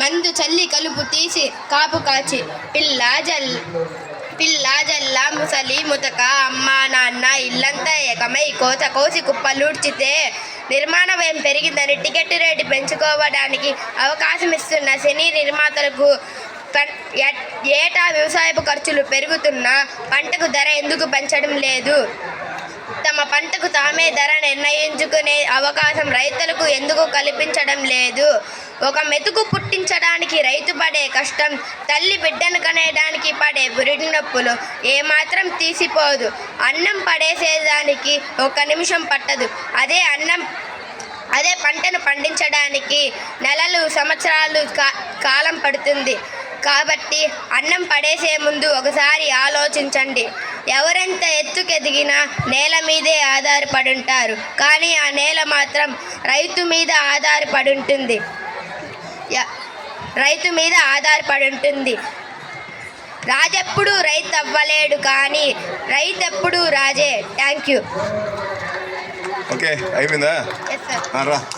మందు చల్లి కలుపు తీసి కాపు కాచి పిల్ల జల్ల ముసలి ముతక అమ్మ నాన్న ఇల్లంతా ఏకమై కోత కోసి కుప్పలూడ్చితే నిర్మాణ వ్యయం పెరిగిందని టికెట్ రేటు పెంచుకోవడానికి అవకాశం ఇస్తున్న సినీ నిర్మాతలకు ఏటా వ్యవసాయపు ఖర్చులు పెరుగుతున్నా పంటకు ధర ఎందుకు పెంచడం లేదు? తమ పంటకు తామే ధర నిర్ణయించుకునే అవకాశం రైతులకు ఎందుకు కల్పించడం లేదు? ఒక మెతుకు పుట్టించడానికి రైతు పడే కష్టం, తల్లి బిడ్డను కనేయడానికి పడే పురిటి నొప్పులు ఏమాత్రం తీసిపోదు. అన్నం పడేసేదానికి 1 నిమిషం పట్టదు. అదే పంటను పండించడానికి నెలలు సంవత్సరాలు కాలం పడుతుంది. కాబట్టి అన్నం పడేసే ముందు ఒకసారి ఆలోచించండి. ఎవరెంత ఎత్తుకెదిగినా నేల మీదే ఆధారపడుంటారు, కానీ ఆ నేల మాత్రం రైతు మీద ఆధారపడుంటుంది. రాజెప్పుడు రైతు అవ్వలేడు, కానీ రైతెప్పుడు రాజే. Thank you. ఓకే, అయిపోయిందా? Yes sir. రా.